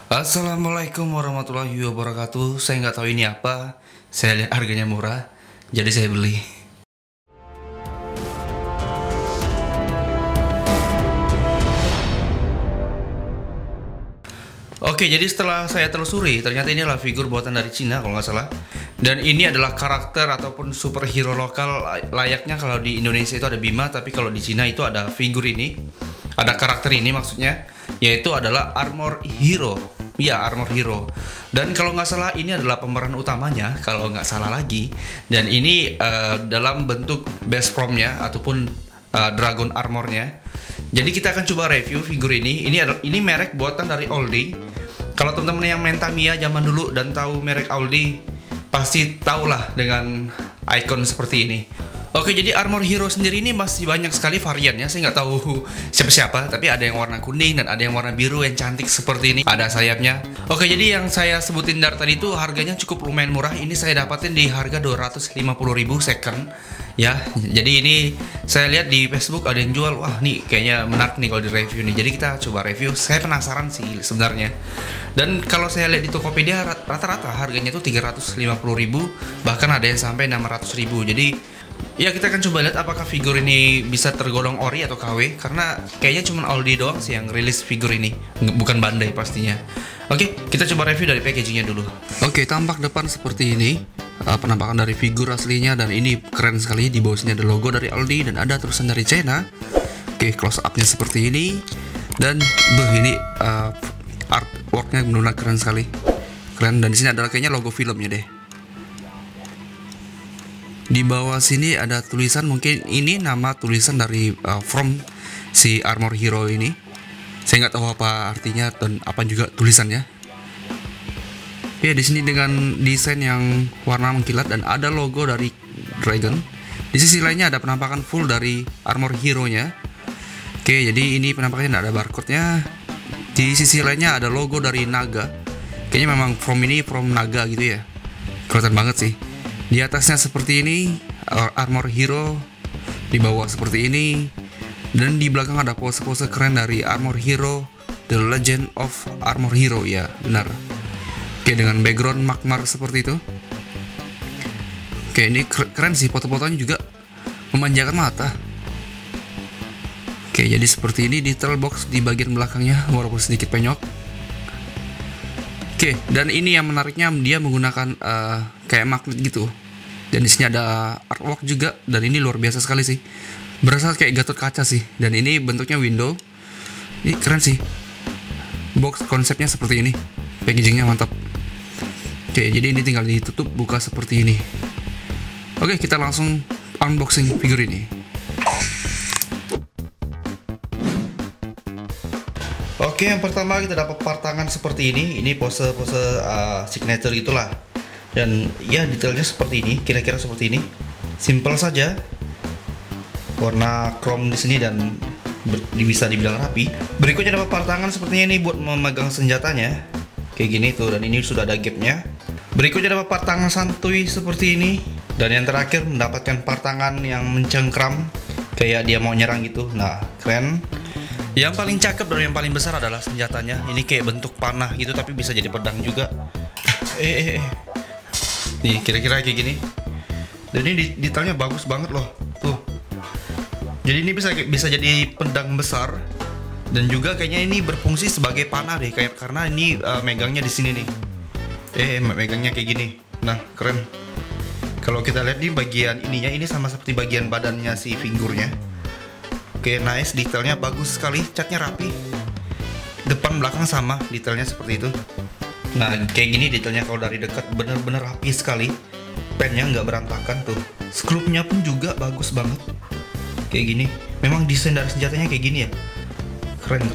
Assalamualaikum warahmatullahi wabarakatuh. Saya nggak tahu ini apa. Saya lihat harganya murah, jadi saya beli. Oke, jadi setelah saya telusuri, ternyata ini adalah figur buatan dari Cina kalau nggak salah. Dan ini adalah karakter ataupun superhero lokal layaknya kalau di Indonesia itu ada Bima, tapi kalau di Cina itu ada figur ini, ada karakter ini maksudnya, yaitu adalah Armor Hero. Ya, Armor Hero. Dan kalau nggak salah ini adalah pemeran utamanya, kalau nggak salah lagi. Dan ini dalam bentuk base formnya ataupun Dragon Armornya. Jadi kita akan coba review figur ini. Ini merek buatan dari Aldi. Kalau teman-teman yang main Tamiya zaman dulu dan tahu merek Aldi, pasti tahulah dengan icon seperti ini. Oke, jadi Armor Hero sendiri ini masih banyak sekali variannya. Saya nggak tahu siapa-siapa, tapi ada yang warna kuning dan ada yang warna biru yang cantik seperti ini. Ada sayapnya. Oke, jadi yang saya sebutin dari tadi itu harganya cukup lumayan murah. Ini saya dapatin di harga 250.000 second. Ya, jadi ini saya lihat di Facebook ada yang jual. Wah, nih kayaknya menarik nih kalau di review nih. Jadi kita coba review. Saya penasaran sih sebenarnya. Dan kalau saya lihat di Tokopedia rata-rata harganya tuh 350.000, bahkan ada yang sampai 600.000. Jadi ya kita akan coba lihat apakah figur ini bisa tergolong ori atau KW, karena kayaknya cuma Aldi doang sih yang rilis figur ini, bukan Bandai pastinya. Oke, kita coba review dari packagingnya dulu. Oke, tampak depan seperti ini. Penampakan dari figur aslinya, dan ini keren sekali. Di bawah sini ada logo dari Aldi dan ada tulisan dari China. Oke, close up-nya seperti ini. Dan ini artworknya benar-benar keren sekali. Keren, dan di sini adalah kayaknya logo filmnya deh. Di bawah sini ada tulisan, mungkin ini nama tulisan dari from si Armor Hero ini. Saya nggak tahu apa artinya dan apa juga tulisannya. Ya, di sini dengan desain yang warna mengkilat dan ada logo dari Dragon. Di sisi lainnya ada penampakan full dari Armor Hero-nya. Oke, jadi ini penampakannya ada barcode-nya. Di sisi lainnya ada logo dari Naga. Kayaknya memang from Naga gitu ya. Kelihatan banget sih. Di atasnya seperti ini Armor Hero, di bawah seperti ini, dan di belakang ada pose-pose keren dari Armor Hero, The Legend of Armor Hero. Ya, benar. Oke, dengan background Magmar seperti itu. Oke, ini keren sih, foto-fotonya juga memanjakan mata. Oke, jadi seperti ini detail box di bagian belakangnya, walaupun sedikit penyok. Oke, dan ini yang menariknya, dia menggunakan kayak magnet gitu. Dan di sini ada artwork juga, dan ini luar biasa sekali sih. Berasa kayak Gatot Kaca sih. Dan ini bentuknya window. Ini keren sih. Box konsepnya seperti ini. Packagingnya mantap. Oke, jadi ini tinggal ditutup, buka seperti ini. Oke, kita langsung unboxing figur ini. Oke, yang pertama kita dapat part tangan seperti ini. Ini pose-pose signature gitulah. Dan ya detailnya seperti ini, kira-kira seperti ini. Simple saja. Warna chrome di sini dan bisa dibilang rapi. Berikutnya dapat part tangan sepertinya ini buat memegang senjatanya. Kayak gini tuh, dan ini sudah ada gapnya. Berikutnya dapat part tangan santuy seperti ini. Dan yang terakhir mendapatkan part tangan yang mencengkram, kayak dia mau nyerang gitu. Nah, keren. Yang paling cakep dan yang paling besar adalah senjatanya. Ini kayak bentuk panah gitu, tapi bisa jadi pedang juga. Nih, kira-kira kayak gini. Dan ini detailnya bagus banget loh. Tuh. Jadi ini bisa jadi pedang besar. Dan juga kayaknya ini berfungsi sebagai panah deh, kayak karena ini megangnya di sini nih. Megangnya kayak gini. Nah, keren. Kalau kita lihat di bagian ininya, ini sama seperti bagian badannya si figurnya. Oke, nice, detailnya bagus sekali, catnya rapi. Depan belakang sama, detailnya seperti itu. Nah, kayak gini detailnya kalau dari dekat bener-bener rapi sekali. Pennya nggak berantakan tuh. Skrupnya pun juga bagus banget. Kayak gini. Memang desain dari senjatanya kayak gini ya. Keren.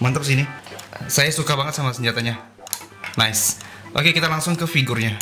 Mantap sih ini. Saya suka banget sama senjatanya. Nice. Oke, kita langsung ke figurnya.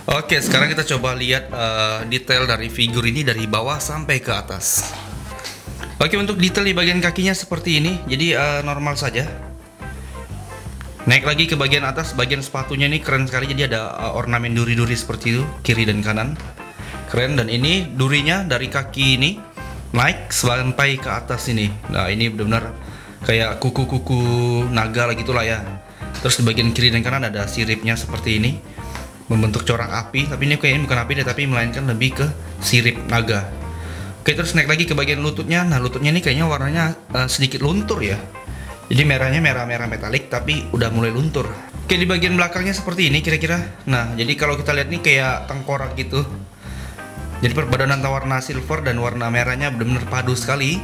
Oke, sekarang kita coba lihat detail dari figur ini dari bawah sampai ke atas. Oke, untuk detail di bagian kakinya seperti ini, jadi normal saja. Naik lagi ke bagian atas, bagian sepatunya ini keren sekali, jadi ada ornamen duri-duri seperti itu, kiri dan kanan. Keren, dan ini durinya dari kaki ini naik sampai ke atas ini. Nah, ini benar-benar kayak kuku-kuku naga lah gitulah ya. Terus di bagian kiri dan kanan ada siripnya seperti ini, membentuk corak api, tapi ini kayaknya bukan api deh, tapi melainkan lebih ke sirip naga. Oke, terus naik lagi ke bagian lututnya. Nah, lututnya ini kayaknya warnanya sedikit luntur ya. Jadi merahnya merah-merah metalik, tapi udah mulai luntur. Oke, di bagian belakangnya seperti ini kira-kira. Nah, jadi kalau kita lihat nih kayak tengkorak gitu. Jadi perbadanan antara warna silver dan warna merahnya benar-benar padu sekali.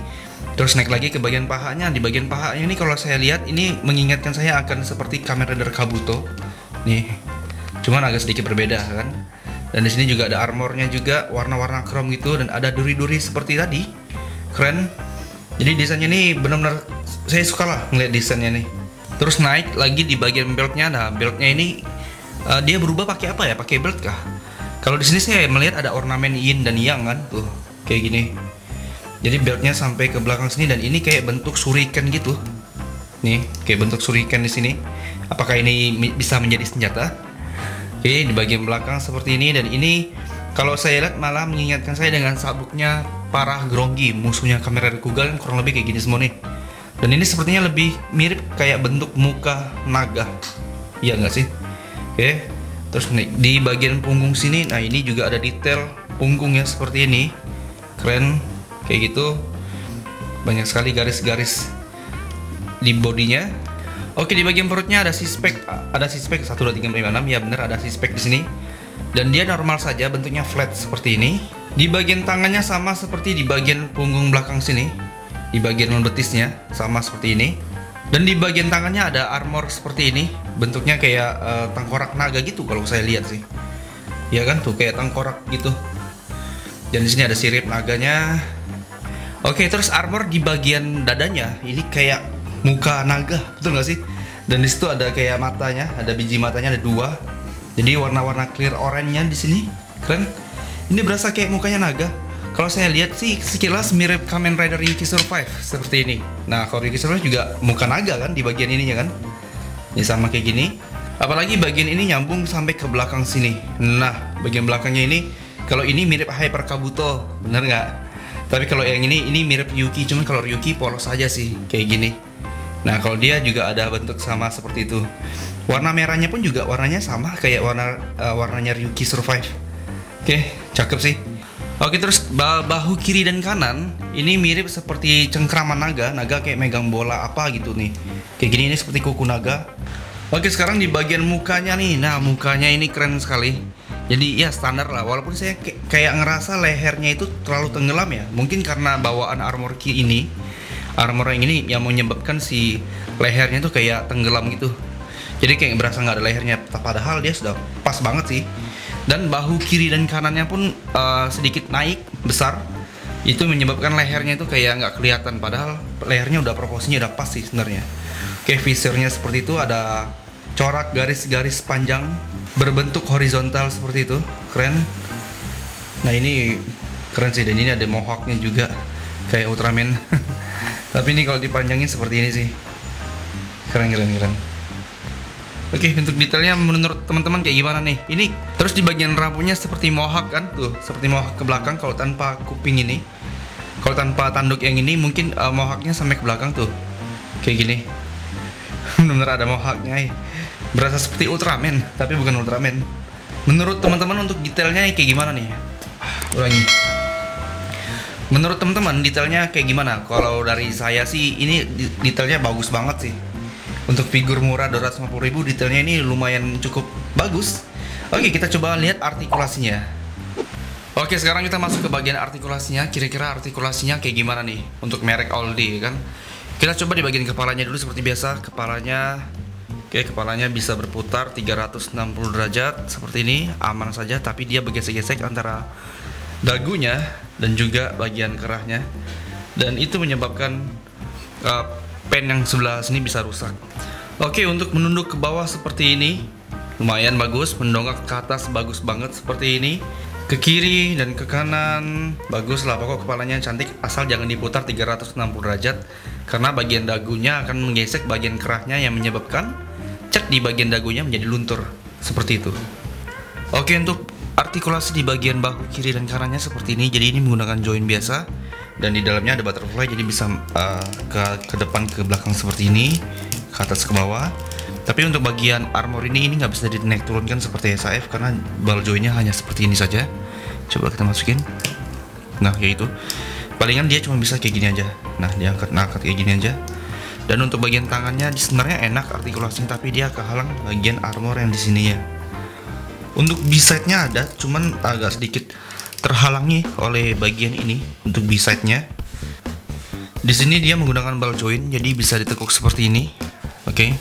Terus naik lagi ke bagian pahanya. Di bagian pahanya ini kalau saya lihat ini mengingatkan saya akan seperti Kamen Rider Kabuto. Nih. Cuman agak sedikit berbeda kan. Dan di sini juga ada armornya juga warna-warna chrome gitu, dan ada duri-duri seperti tadi. Keren. Jadi desainnya ini benar-benar saya suka lah ngeliat desainnya nih. Terus naik lagi di bagian beltnya. Nah, beltnya ini dia berubah pakai apa ya? Pakai belt kah? Kalau di sini saya melihat ada ornamen yin dan yang kan tuh kayak gini. Jadi beltnya sampai ke belakang sini, dan ini kayak bentuk shuriken gitu. Nih, kayak bentuk shuriken di sini. Apakah ini bisa menjadi senjata? Oke, di bagian belakang seperti ini, dan ini kalau saya lihat malah mengingatkan saya dengan sabuknya Parah Grongi, musuhnya Kamen Rider Kugal, kan kurang lebih kayak gini semua nih. Dan ini sepertinya lebih mirip kayak bentuk muka naga. Iya nggak sih? Oke. Terus nih, di bagian punggung sini, nah ini juga ada detail punggungnya seperti ini. Keren kayak gitu. Banyak sekali garis-garis di bodinya. Oke, di bagian perutnya ada sispek 1 2 3 4 5 6. Ya benar, ada sispek di sini. Dan dia normal saja, bentuknya flat seperti ini. Di bagian tangannya sama seperti di bagian punggung belakang sini. Di bagian betisnya sama seperti ini. Dan di bagian tangannya ada armor seperti ini. Bentuknya kayak tengkorak naga gitu kalau saya lihat sih. Ya kan tuh kayak tengkorak gitu. Dan di sini ada sirip naganya. Oke, terus armor di bagian dadanya ini kayak muka naga, betul nggak sih? Dan di situ ada kayak matanya, ada biji matanya ada 2. Jadi warna-warna clear orange-nya di sini. Keren. Ini berasa kayak mukanya naga. Kalau saya lihat sih sekilas mirip Kamen Rider Ryuki Survive seperti ini. Nah, kalau Ryuki Survive juga muka naga kan di bagian ininya kan. Ini sama kayak gini. Apalagi bagian ini nyambung sampai ke belakang sini. Nah, bagian belakangnya ini kalau ini mirip Hyper Kabuto, bener nggak? Tapi kalau yang ini mirip Ryuki, cuman kalau Ryuki polos aja sih kayak gini. Nah, kalau dia juga ada bentuk sama seperti itu. Warna merahnya pun juga warnanya sama kayak warnanya Ryuki Survive. Oke, cakep sih. Oke, terus bahu kiri dan kanan ini mirip seperti cengkraman naga kayak megang bola apa gitu nih. Kayak gini, ini seperti kuku naga. Oke, sekarang di bagian mukanya nih. Nah, mukanya ini keren sekali. Jadi ya standar lah, walaupun saya kayak ngerasa lehernya itu terlalu tenggelam ya. Mungkin karena bawaan armor ini. Armor yang ini yang menyebabkan si lehernya tuh kayak tenggelam gitu. Jadi kayak berasa nggak ada lehernya, padahal dia sudah pas banget sih. Dan bahu kiri dan kanannya pun sedikit naik besar. Itu menyebabkan lehernya itu kayak nggak kelihatan, padahal lehernya udah proporsinya udah pas sih sebenarnya. Oke, visornya seperti itu, ada corak garis-garis panjang berbentuk horizontal seperti itu. Keren. Nah, ini keren sih, dan ini ada mohawknya juga kayak Ultraman. Tapi ini kalau dipanjangin seperti ini sih. Keren. Oke, untuk detailnya menurut teman-teman kayak gimana nih? Ini terus di bagian rambutnya seperti mohawk kan? Tuh, seperti mohawk ke belakang kalau tanpa kuping ini. Kalau tanpa tanduk yang ini mungkin mohawknya sampai ke belakang tuh. Kayak gini. Benar-benar ada mohawknya. Berasa seperti Ultraman, tapi bukan Ultraman. Menurut teman-teman untuk detailnya kayak gimana nih? Ulangi. Menurut teman-teman detailnya kayak gimana? Kalau dari saya sih ini detailnya bagus banget sih. Untuk figur murah 250.000 detailnya ini lumayan cukup bagus. Oke, kita coba lihat artikulasinya. Oke, sekarang kita masuk ke bagian artikulasinya. Kira-kira artikulasinya kayak gimana nih untuk merek Aldi kan? Kita coba di bagian kepalanya dulu seperti biasa. Kepalanya bisa berputar 360 derajat seperti ini, aman saja, tapi dia bergesek-gesek antara dagunya dan juga bagian kerahnya. Dan itu menyebabkan pen yang sebelah sini bisa rusak. Oke, untuk menunduk ke bawah seperti ini. lumayan bagus, mendongak ke atas bagus banget seperti ini. Ke kiri dan ke kanan bagus lah, pokok kepalanya cantik, asal jangan diputar 360 derajat karena bagian dagunya akan menggesek bagian kerahnya yang menyebabkan cat di bagian dagunya menjadi luntur seperti itu. Oke, untuk artikulasi di bagian bahu kiri dan kanannya seperti ini. Jadi ini menggunakan join biasa dan di dalamnya ada butterfly, jadi bisa ke depan ke belakang seperti ini, ke atas ke bawah. Tapi untuk bagian armor ini nggak bisa dinaik turunkan seperti SAF karena ball joinnya hanya seperti ini saja. Coba kita masukin. Nah, kayak itu. Palingan dia cuma bisa kayak gini aja. Nah, dia angkat kayak gini aja. Dan untuk bagian tangannya sebenarnya enak artikulasinya, tapi dia kehalang bagian armor yang di sininya. Untuk B-side-nya ada, cuman agak sedikit terhalangi oleh bagian ini untuk B-side-nya. Di sini dia menggunakan ball joint, jadi bisa ditekuk seperti ini. Oke.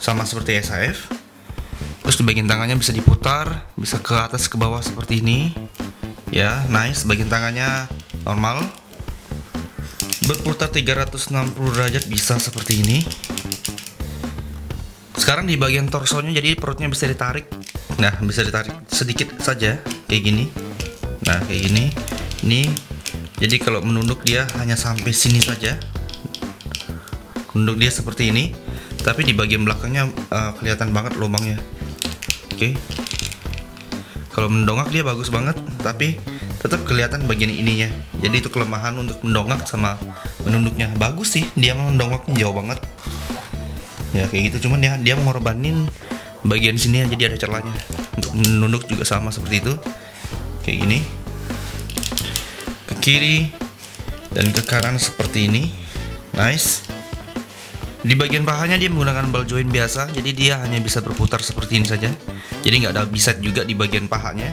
Sama seperti SAF. Terus di bagian tangannya bisa diputar, bisa ke atas ke bawah seperti ini. Ya, nice. Bagian tangannya normal. Berputar 360 derajat bisa seperti ini. Sekarang di bagian torsonya, jadi perutnya bisa ditarik. Nah, bisa ditarik sedikit saja kayak gini. Nah, kayak gini. Ini jadi kalau menunduk dia hanya sampai sini saja. Menunduk dia seperti ini. Tapi di bagian belakangnya kelihatan banget lubangnya. Oke. Kalau mendongak dia bagus banget, tapi tetap kelihatan bagian ininya. Jadi itu kelemahan untuk mendongak sama menunduknya. Bagus sih, dia mendongaknya jauh banget. Ya kayak gitu, cuman dia mengorbanin bagian sini jadi ada celahnya. Untuk menunduk juga sama seperti itu. Kayak gini. Ke kiri dan ke kanan seperti ini. Nice. Di bagian pahanya dia menggunakan ball joint biasa, jadi dia hanya bisa berputar seperti ini saja. Jadi nggak ada B-side juga di bagian pahanya.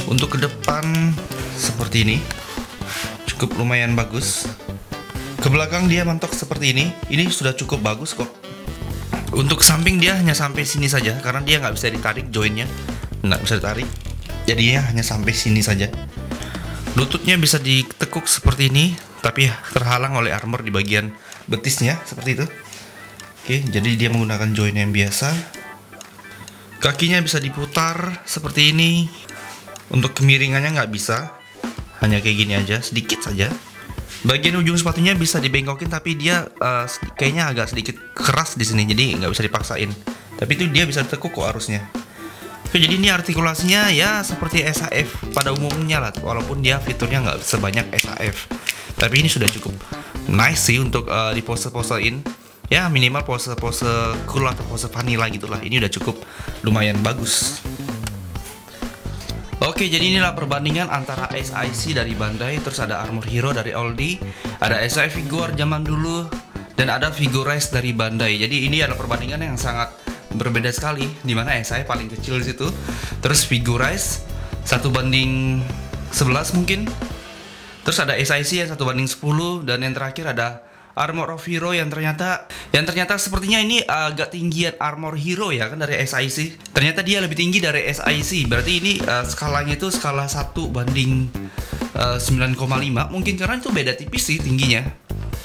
Untuk ke depan seperti ini, cukup lumayan bagus. Ke belakang dia mentok seperti ini sudah cukup bagus kok. Untuk samping dia hanya sampai sini saja, karena dia nggak bisa ditarik jointnya, nggak bisa ditarik. Jadinya hanya sampai sini saja. Lututnya bisa ditekuk seperti ini, tapi terhalang oleh armor di bagian betisnya seperti itu. Oke, jadi dia menggunakan join yang biasa. Kakinya bisa diputar seperti ini. Untuk kemiringannya nggak bisa, hanya kayak gini aja, sedikit saja. Bagian ujung sepatunya bisa dibengkokin, tapi dia kayaknya agak sedikit keras di sini, jadi nggak bisa dipaksain. Tapi itu dia bisa ditekuk kok arusnya. Oke, jadi ini artikulasinya ya seperti SAF pada umumnya lah, walaupun dia fiturnya nggak sebanyak SAF. Tapi ini sudah cukup nice sih untuk di pose-posein. Ya minimal pose-pose cool atau pose vanilla gitulah. Ini udah cukup lumayan bagus. Oke, jadi inilah perbandingan antara SIC dari Bandai, terus ada Armor Hero dari Oldie, ada SI Figure zaman dulu, dan ada Figurize dari Bandai. Jadi ini adalah perbandingan yang sangat berbeda sekali, dimana SI paling kecil di situ, terus Figurize 1:11 mungkin, terus ada SIC yang 1:10, dan yang terakhir ada Armor of Hero yang ternyata sepertinya ini agak tinggian Armor Hero ya kan dari SIC. Ternyata dia lebih tinggi dari SIC. Berarti ini skalanya itu skala 1:9,5 mungkin, karena itu beda tipis sih tingginya.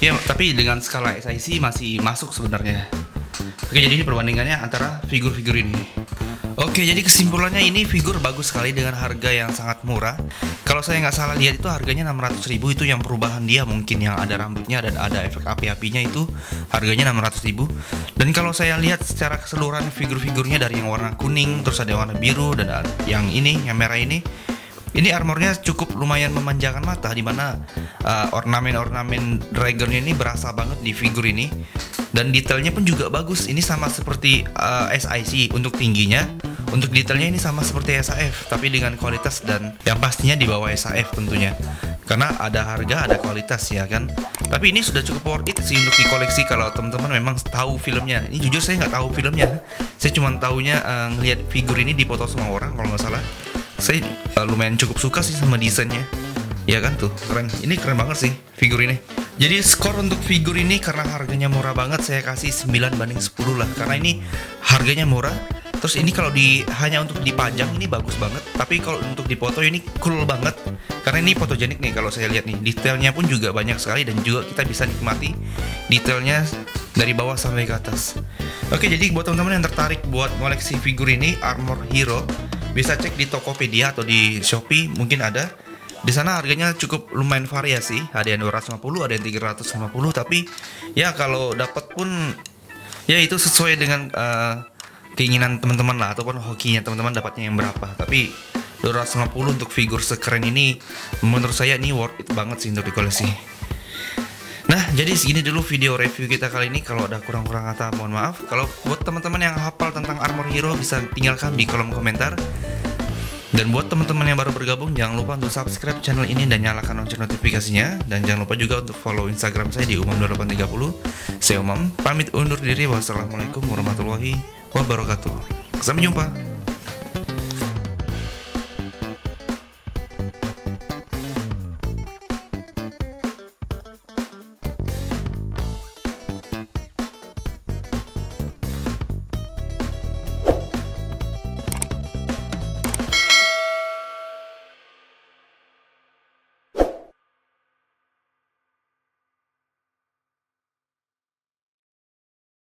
Ya, tapi dengan skala SIC masih masuk sebenarnya. Oke, jadi ini perbandingannya antara figur-figur ini. Oke, jadi kesimpulannya ini figur bagus sekali dengan harga yang sangat murah. Kalau saya nggak salah lihat itu harganya 600.000, itu yang perubahan dia mungkin yang ada rambutnya dan ada efek api-apinya, itu harganya 600.000. Dan kalau saya lihat secara keseluruhan figur-figurnya dari yang warna kuning, terus ada yang warna biru, dan yang ini, yang merah ini armornya cukup lumayan memanjakan mata, dimana ornamen-ornamen dragonnya ini berasa banget di figur ini. Dan detailnya pun juga bagus. Ini sama seperti SIC untuk tingginya. Untuk detailnya ini sama seperti SAF, tapi dengan kualitas dan yang pastinya di bawah SAF tentunya. Karena ada harga, ada kualitas ya kan. Tapi ini sudah cukup worth it sih untuk dikoleksi kalau teman-teman memang tahu filmnya. Ini jujur saya nggak tahu filmnya. Saya cuma tahunya ngelihat figur ini dipoto sama orang kalau nggak salah. Saya lumayan cukup suka sih sama desainnya. Ya kan tuh, keren. Ini keren banget sih figur ini. Jadi skor untuk figur ini karena harganya murah banget, saya kasih 9/10 lah. Karena ini harganya murah. Terus ini kalau hanya untuk dipajang ini bagus banget. Tapi kalau untuk dipoto ini cool banget. Karena ini fotogenik nih kalau saya lihat nih. Detailnya pun juga banyak sekali dan juga kita bisa nikmati detailnya dari bawah sampai ke atas. Oke, jadi buat teman-teman yang tertarik buat koleksi figur ini Armor Hero, bisa cek di Tokopedia atau di Shopee, mungkin ada. Di sana harganya cukup lumayan variasi, ada yang 250, ada yang 350, tapi ya kalau dapat pun ya itu sesuai dengan keinginan teman-teman lah, ataupun hokinya teman-teman dapatnya yang berapa. Tapi 250 untuk figur sekeren ini menurut saya ini worth it banget sih untuk dikoleksi. Nah, jadi segini dulu video review kita kali ini. Kalau ada kurang-kurang kata mohon maaf. Kalau buat teman-teman yang hafal tentang Armor Hero bisa tinggalkan di kolom komentar. Dan buat teman-teman yang baru bergabung, jangan lupa untuk subscribe channel ini dan nyalakan lonceng notifikasinya. Dan jangan lupa juga untuk follow Instagram saya di umam2830. Saya Umam, pamit undur diri. Wassalamualaikum warahmatullahi wabarakatuh. Sampai jumpa.